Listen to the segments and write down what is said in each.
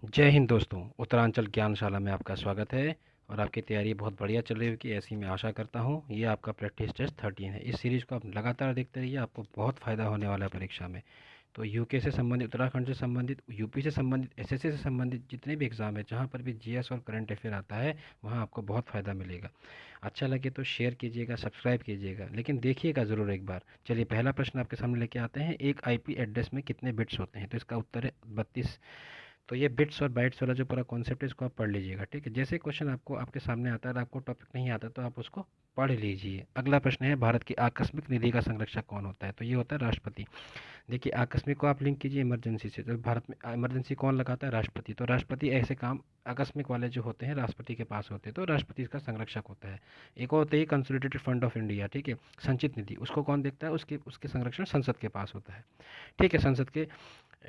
जय हिंद दोस्तों। उत्तरांचल ज्ञानशाला में आपका स्वागत है और आपकी तैयारी बहुत बढ़िया चल रही होगी, ऐसी मैं आशा करता हूँ। ये आपका प्रैक्टिस टेस्ट 13 है। इस सीरीज़ को आप लगातार देखते रहिए, आपको बहुत फ़ायदा होने वाला है परीक्षा में। तो यूके से संबंधित, उत्तराखंड से संबंधित, यूपी से संबंधित, एसएससी से संबंधित जितने भी एग्ज़ाम है, जहाँ पर भी जीएस और करंट अफेयर आता है, वहाँ आपको बहुत फ़ायदा मिलेगा। अच्छा लगे तो शेयर कीजिएगा, सब्सक्राइब कीजिएगा, लेकिन देखिएगा ज़रूर एक बार। चलिए, पहला प्रश्न आपके सामने लेके आते हैं। एक आईपी एड्रेस में कितने बिट्स होते हैं? तो इसका उत्तर है 32। तो ये बिट्स और बाइट्स वाला जो पूरा कॉन्सेप्ट है, इसको आप पढ़ लीजिएगा, ठीक है। जैसे क्वेश्चन आपको आपके सामने आता है और आपको टॉपिक नहीं आता तो आप उसको पढ़ लीजिए। अगला प्रश्न है, भारत की आकस्मिक निधि का संरक्षक कौन होता है? तो ये होता है राष्ट्रपति। देखिए, आकस्मिक को आप लिंक कीजिए इमरजेंसी से। तो भारत में इमरजेंसी कौन लगाता है? राष्ट्रपति। तो राष्ट्रपति ऐसे काम आकस्मिक वाले जो होते हैं राष्ट्रपति के पास होते हैं, तो राष्ट्रपति इसका संरक्षक होता है। एक और होता है कंसोलिडेटेड फंड ऑफ इंडिया, ठीक है, संचित निधि, उसको कौन देखता है? उसके उसके संरक्षण संसद के पास होता है, ठीक है। संसद के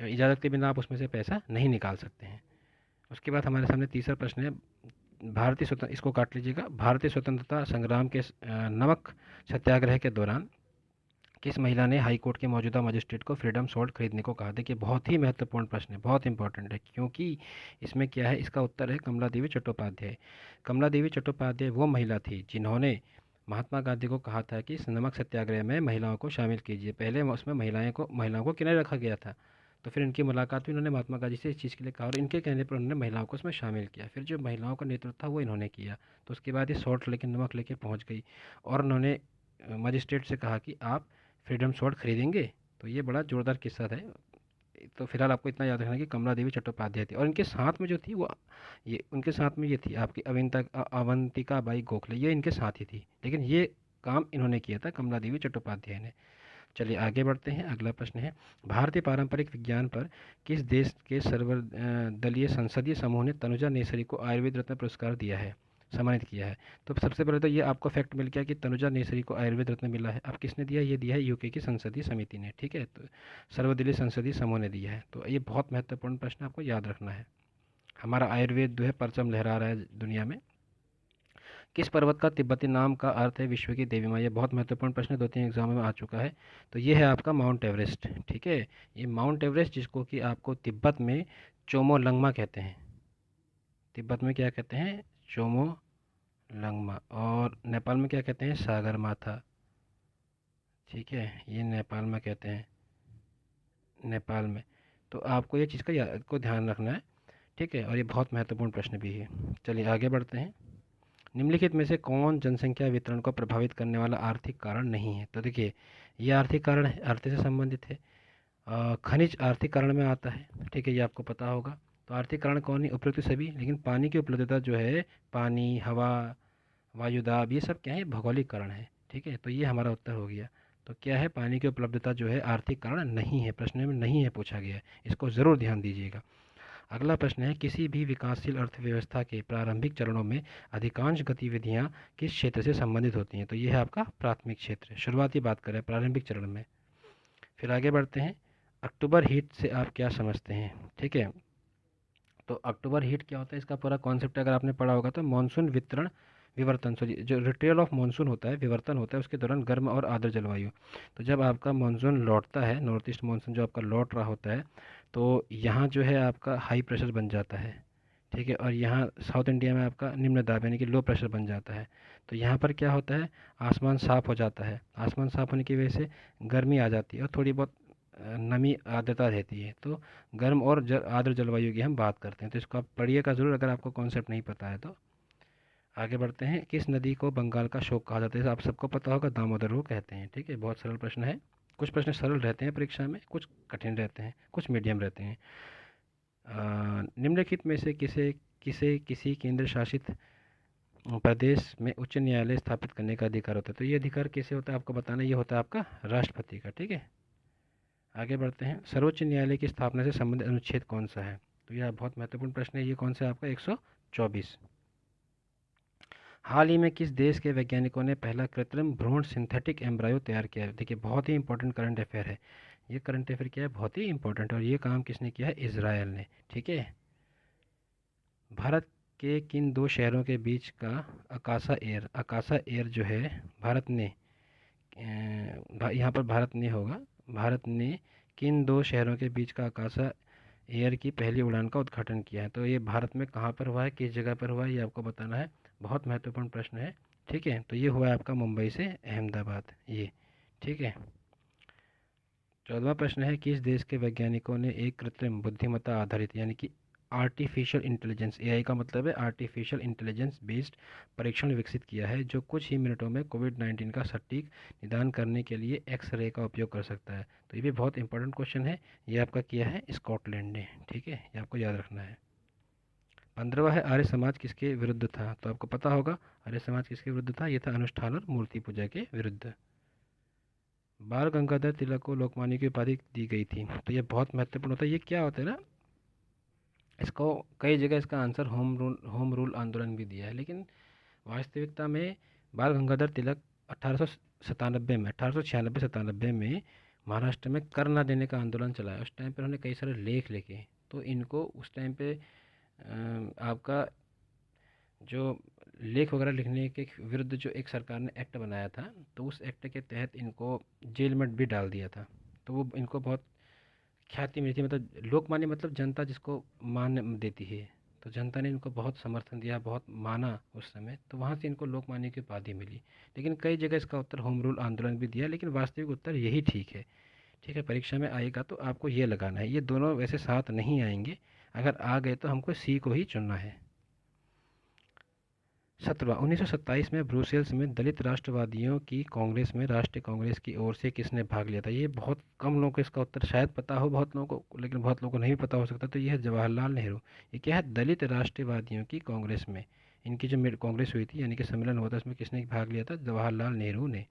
इजाज़त के बिना आप उसमें से पैसा नहीं निकाल सकते हैं। उसके बाद हमारे सामने तीसरा प्रश्न है, भारतीय स्वतंत्र, इसको काट लीजिएगा। भारतीय स्वतंत्रता संग्राम के नमक सत्याग्रह के दौरान किस महिला ने हाई कोर्ट के मौजूदा मजिस्ट्रेट को फ्रीडम सॉल्ट खरीदने को कहा? देखिए, बहुत ही महत्वपूर्ण प्रश्न है, बहुत इंपॉर्टेंट है, क्योंकि इसमें क्या है, इसका उत्तर है कमला देवी चट्टोपाध्याय। कमला देवी चट्टोपाध्याय वो महिला थी जिन्होंने महात्मा गांधी को कहा था कि इस नमक सत्याग्रह में महिलाओं को शामिल कीजिए। पहले उसमें महिलाओं को किनारे रखा गया था, तो फिर इनकी मुलाकात हुई, इन्होंने महात्मा गांधी से इस चीज़ के लिए कहा और इनके कहने पर उन्होंने महिलाओं को उसमें शामिल किया। फिर जो महिलाओं का नेतृत्व था वो इन्होंने किया। तो उसके बाद ये सॉल्ट लेके, नमक लेके पहुंच गई और उन्होंने मजिस्ट्रेट से कहा कि आप फ्रीडम स्वॉर्ड खरीदेंगे। तो ये बड़ा जोरदार किस्सा था। तो फिलहाल आपको इतना याद रखना कि कमला देवी चट्टोपाध्याय थी और इनके साथ में जो थी वो, ये उनके साथ में ये थी आपकी अवंतिका बाई गोखले, ये इनके साथ ही थी, लेकिन ये काम इन्होंने किया था, कमला देवी चट्टोपाध्याय ने। चलिए आगे बढ़ते हैं। अगला प्रश्न है, भारतीय पारंपरिक विज्ञान पर किस देश के सर्वदलीय संसदीय समूह ने तनुजा नेसरी को आयुर्वेद रत्न पुरस्कार दिया है, सम्मानित किया है? तो सबसे पहले तो ये आपको फैक्ट मिल गया कि तनुजा नेसरी को आयुर्वेद रत्न मिला है। अब किसने दिया? ये दिया है यूके की संसदीय समिति ने, ठीक है। तो सर्वदलीय संसदीय समूह ने दिया है। तो ये बहुत महत्वपूर्ण प्रश्न आपको याद रखना है। हमारा आयुर्वेद जो है परचम लहरा रहा है दुनिया में। किस पर्वत का तिब्बती नाम का अर्थ है विश्व की देवी माँ? ये बहुत महत्वपूर्ण प्रश्न 2-3 एग्जामों में आ चुका है। तो ये है आपका माउंट एवरेस्ट, ठीक है। ये माउंट एवरेस्ट, जिसको कि आपको तिब्बत में चोमोलंगमा कहते हैं। तिब्बत में क्या कहते हैं? चोमोलंगमा। और नेपाल में क्या कहते हैं? सागर माथा, ठीक है। ये नेपाल में कहते हैं, नेपाल में। तो आपको ये चीज़ को ध्यान रखना है, ठीक है। और ये बहुत महत्वपूर्ण प्रश्न भी है। चलिए आगे बढ़ते हैं। निम्नलिखित में से कौन जनसंख्या वितरण को प्रभावित करने वाला आर्थिक कारण नहीं है? तो देखिए, ये आर्थिक कारण है, अर्थ से संबंधित है। खनिज आर्थिक कारण में आता है, ठीक है, ये आपको पता होगा। तो आर्थिक कारण कौन है? उपरोक्त सभी, लेकिन पानी की उपलब्धता जो है, पानी, हवा, वायुदाब, ये सब क्या है? भौगोलिक कारण है, ठीक है। तो ये हमारा उत्तर हो गया। तो क्या है? पानी की उपलब्धता जो है आर्थिक कारण नहीं है, प्रश्न में नहीं है पूछा गया है, इसको ज़रूर ध्यान दीजिएगा। अगला प्रश्न है, किसी भी विकासशील अर्थव्यवस्था के प्रारंभिक चरणों में अधिकांश गतिविधियां किस क्षेत्र से संबंधित होती हैं? तो ये है आपका प्राथमिक क्षेत्र। शुरुआती बात करें प्रारंभिक चरण में, फिर आगे बढ़ते हैं। अक्टूबर हीट से आप क्या समझते हैं, ठीक है। तो अक्टूबर हीट क्या होता है, इसका पूरा कॉन्सेप्ट अगर आपने पढ़ा होगा तो मानसून वितरण विवर्तन, सॉरी, जो रिट्रियल ऑफ मानसून होता है, विवर्तन होता है उसके दौरान गर्म और आर्द्र जलवायु। तो जब आपका मानसून लौटता है, नॉर्थ ईस्ट मानसून जो आपका लौट रहा होता है, तो यहाँ जो है आपका हाई प्रेशर बन जाता है, ठीक है। और यहाँ साउथ इंडिया में आपका निम्न दाब यानी कि लो प्रेशर बन जाता है। तो यहाँ पर क्या होता है, आसमान साफ़ हो जाता है। आसमान साफ़ होने की वजह से गर्मी आ जाती है और थोड़ी बहुत नमी आर्द्रता रहती है। तो गर्म और आर्द्र जलवायु की हम बात करते हैं। तो इसको आप पढ़िएगा ज़रूर अगर आपको कॉन्सेप्ट नहीं पता है तो। आगे बढ़ते हैं। किस नदी को बंगाल का शोक कहा जाता है? आप सबको पता होगा, दामोदर को कहते हैं, ठीक है। बहुत सरल प्रश्न है। कुछ प्रश्न सरल रहते हैं परीक्षा में, कुछ कठिन रहते हैं, कुछ मीडियम रहते हैं। निम्नलिखित में से किसे किसे किसी केंद्र शासित प्रदेश में उच्च न्यायालय स्थापित करने का अधिकार होता है? तो ये अधिकार कैसे होता है आपको बताना, ये होता है आपका राष्ट्रपति का, ठीक है। आगे बढ़ते हैं। सर्वोच्च न्यायालय की स्थापना से संबंधित अनुच्छेद कौन सा है? तो यह बहुत महत्वपूर्ण प्रश्न है। ये कौन सा है आपका? 124। हाल ही में किस देश के वैज्ञानिकों ने पहला कृत्रिम भ्रूण सिंथेटिक एम्ब्रायो तैयार किया है? देखिए, बहुत ही इंपॉर्टेंट करंट अफेयर है। ये करंट अफेयर क्या है? बहुत ही इंपॉर्टेंट। और ये काम किसने किया है? इजराइल ने, ठीक है। भारत के किन दो शहरों के बीच का आकाशा एयर जो है, भारत ने यहाँ पर भारत ने होगा, भारत ने किन दो शहरों के बीच का आकाशा एयर की पहली उड़ान का उद्घाटन किया है। तो ये भारत में कहाँ पर हुआ है, किस जगह पर हुआ है, ये आपको बताना है। बहुत महत्वपूर्ण प्रश्न है। ठीक है, तो ये हुआ है आपका मुंबई से अहमदाबाद ये। ठीक है, 14वां प्रश्न है, किस देश के वैज्ञानिकों ने एक कृत्रिम बुद्धिमत्ता आधारित यानी कि आर्टिफिशियल इंटेलिजेंस, एआई का मतलब है आर्टिफिशियल इंटेलिजेंस बेस्ड परीक्षण विकसित किया है जो कुछ ही मिनटों में कोविड-19 का सटीक निदान करने के लिए एक्स-रे का उपयोग कर सकता है। तो ये भी बहुत इंपॉर्टेंट क्वेश्चन है। ये आपका किया है स्कॉटलैंड ने। ठीक है, ये आपको याद रखना है। 15वां है, आर्य समाज किसके विरुद्ध था। तो आपको पता होगा आर्य समाज किसके विरुद्ध था, ये था अनुष्ठान और मूर्ति पूजा के विरुद्ध। बाल गंगाधर तिलक को लोकमान्य की उपाधि दी गई थी। तो ये बहुत महत्वपूर्ण होता है। ये क्या होता है ना, इसको कई जगह इसका आंसर होम रूल आंदोलन भी दिया है, लेकिन वास्तविकता में बाल गंगाधर तिलक 1897 में 1896-97 में महाराष्ट्र में कर न देने का आंदोलन चलाया। उस टाइम पर उन्होंने कई सारे लेख लिखे। तो इनको उस टाइम पे आपका जो लेख वगैरह लिखने के विरुद्ध जो एक सरकार ने एक्ट बनाया था, तो उस एक्ट के तहत इनको जेल में भी डाल दिया था। तो वो इनको बहुत ख्याति मिली थी, मतलब लोकमान्य मतलब जनता जिसको मान देती है। तो जनता ने इनको बहुत समर्थन दिया, बहुत माना उस समय, तो वहाँ से इनको लोकमान्य की उपाधि मिली। लेकिन कई जगह इसका उत्तर होम रूल आंदोलन भी दिया, लेकिन वास्तविक उत्तर यही ठीक है। ठीक है, परीक्षा में आएगा तो आपको ये लगाना है। ये दोनों वैसे साथ नहीं आएंगे, अगर आ गए तो हमको सी को ही चुनना है। 17वां, 1927 में ब्रुसेल्स में दलित राष्ट्रवादियों की कांग्रेस में राष्ट्रीय कांग्रेस की ओर से किसने भाग लिया था। ये बहुत कम लोगों को इसका उत्तर शायद पता हो, बहुत लोगों को, लेकिन बहुत लोगों को नहीं पता हो सकता। तो ये है जवाहरलाल नेहरू। ये क्या है, दलित राष्ट्रवादियों की कांग्रेस में इनकी जो कांग्रेस हुई थी यानी कि सम्मेलन हुआ था, उसमें किसने भाग लिया था, जवाहरलाल नेहरू ने।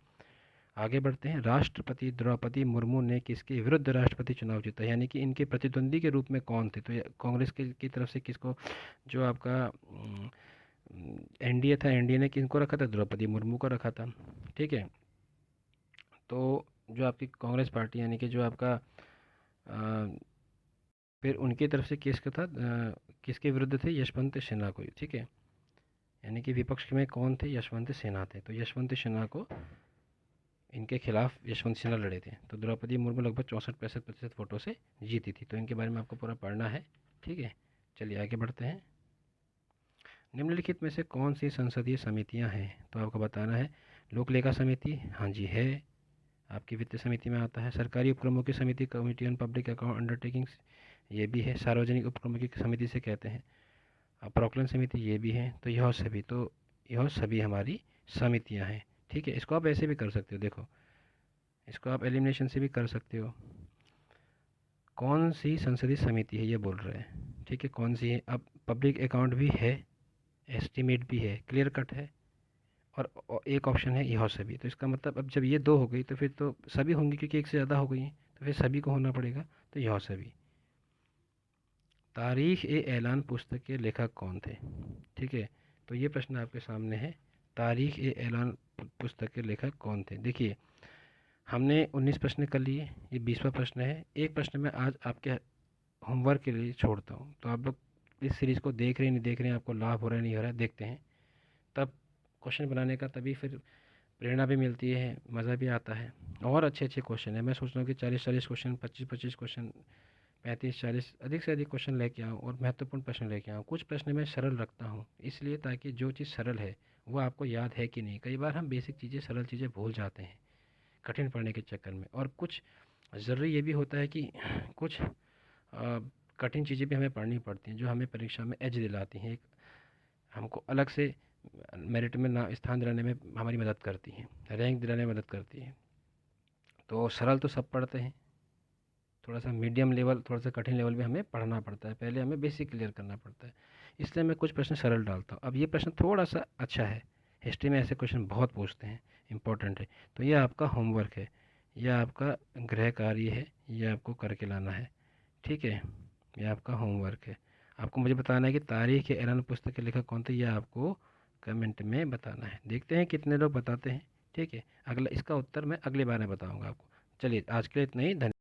आगे बढ़ते हैं, राष्ट्रपति द्रौपदी मुर्मू ने किसके विरुद्ध राष्ट्रपति चुनाव जीता, यानी कि इनके प्रतिद्वंदी के रूप में कौन थे। तो कांग्रेस की तरफ से किसको, जो आपका एनडीए था, एनडीए ने किनको रखा था, द्रौपदी मुर्मू को रखा था। ठीक है, तो जो आपकी कांग्रेस पार्टी यानी कि जो आपका फिर उनकी तरफ से किसका था, किसके विरुद्ध थे, यशवंत सिन्हा को। ठीक है, यानी कि विपक्ष में कौन थे, यशवंत सिन्हा थे। तो यशवंत सिन्हा को, इनके खिलाफ यशवंत सिन्हा लड़े थे। तो द्रौपदी मुर्मू लगभग 64-65% वोटों से जीती थी। तो इनके बारे में आपको पूरा पढ़ना है। ठीक है, चलिए आगे बढ़ते हैं। निम्नलिखित में से कौन सी संसदीय समितियां हैं। तो आपको बताना है, लोक लेखा समिति, हाँ जी है, आपकी वित्त समिति में आता है। सरकारी उपक्रमों की समिति, committee on public account undertakings, ये भी है। सार्वजनिक उपक्रमों की समिति से कहते हैं। प्रोक्लेन समिति, ये भी है। तो यह सभी हमारी समितियां हैं। ठीक है, इसको आप ऐसे भी कर सकते हो, देखो इसको आप एलिमिनेशन से भी कर सकते हो। कौन सी संसदीय समिति है ये बोल रहे हैं। ठीक है, कौन सी है। अब पब्लिक अकाउंट भी है, एस्टीमेट भी है, क्लियर कट है, और एक ऑप्शन है यह सभी। तो इसका मतलब अब जब ये दो हो गई तो फिर तो सभी होंगी, क्योंकि एक से ज़्यादा हो गई हैं, तो फिर सभी को होना पड़ेगा। तो यह सभी। तारीख ए ऐलान पुस्तक के लेखक कौन थे। ठीक है, तो ये प्रश्न आपके सामने है, तारीख ए ऐलान पुस्तक के लेखक कौन थे। देखिए, हमने 19 प्रश्न कर लिए, ये 20वां प्रश्न है। एक प्रश्न मैं आज आपके होमवर्क के लिए छोड़ता हूँ। तो आप लोग इस सीरीज़ को देख रहे हैं नहीं देख रहे हैं, आपको लाभ हो रहा है नहीं हो रहा है, देखते हैं, तब क्वेश्चन बनाने का तभी फिर प्रेरणा भी मिलती है, मज़ा भी आता है। और अच्छे अच्छे क्वेश्चन है, मैं सोच रहा हूँ कि 40-40 क्वेश्चन, 25-25 क्वेश्चन, 35-40 अधिक से अधिक क्वेश्चन लेके आऊँ और महत्वपूर्ण प्रश्न लेके आऊँ। कुछ प्रश्न मैं सरल रखता हूँ इसलिए, ताकि जो चीज़ सरल है वो आपको याद है कि नहीं। कई बार हम बेसिक चीज़ें, सरल चीज़ें भूल जाते हैं कठिन पढ़ने के चक्कर में। और कुछ ज़रूरी ये भी होता है कि कुछ कठिन चीज़ें भी हमें पढ़नी पड़ती हैं, जो हमें परीक्षा में एज दिलाती हैं, एक हमको अलग से मेरिट में ना स्थान दिलाने में हमारी मदद करती हैं, रैंक दिलाने में मदद करती है। तो सरल तो सब पढ़ते हैं, थोड़ा सा मीडियम लेवल, थोड़ा सा कठिन लेवल भी हमें पढ़ना पड़ता है, पहले हमें बेसिक क्लियर करना पड़ता है। इसलिए मैं कुछ प्रश्न सरल डालता हूँ। अब ये प्रश्न थोड़ा सा अच्छा है, हिस्ट्री में ऐसे क्वेश्चन बहुत पूछते हैं, इंपॉर्टेंट है। तो ये आपका होमवर्क है, यह आपका गृह कार्य है, ये आपको करके लाना है। ठीक है, ये आपका होमवर्क है। आपको मुझे बताना है कि तारीख के ऐलान पुस्तक के लेखक कौन थे, यह आपको कमेंट में बताना है। देखते हैं कितने लोग बताते हैं। ठीक है, अगला इसका उत्तर मैं अगली बार में बताऊंगा आपको। चलिए आज के लिए इतना ही, धन्यवाद।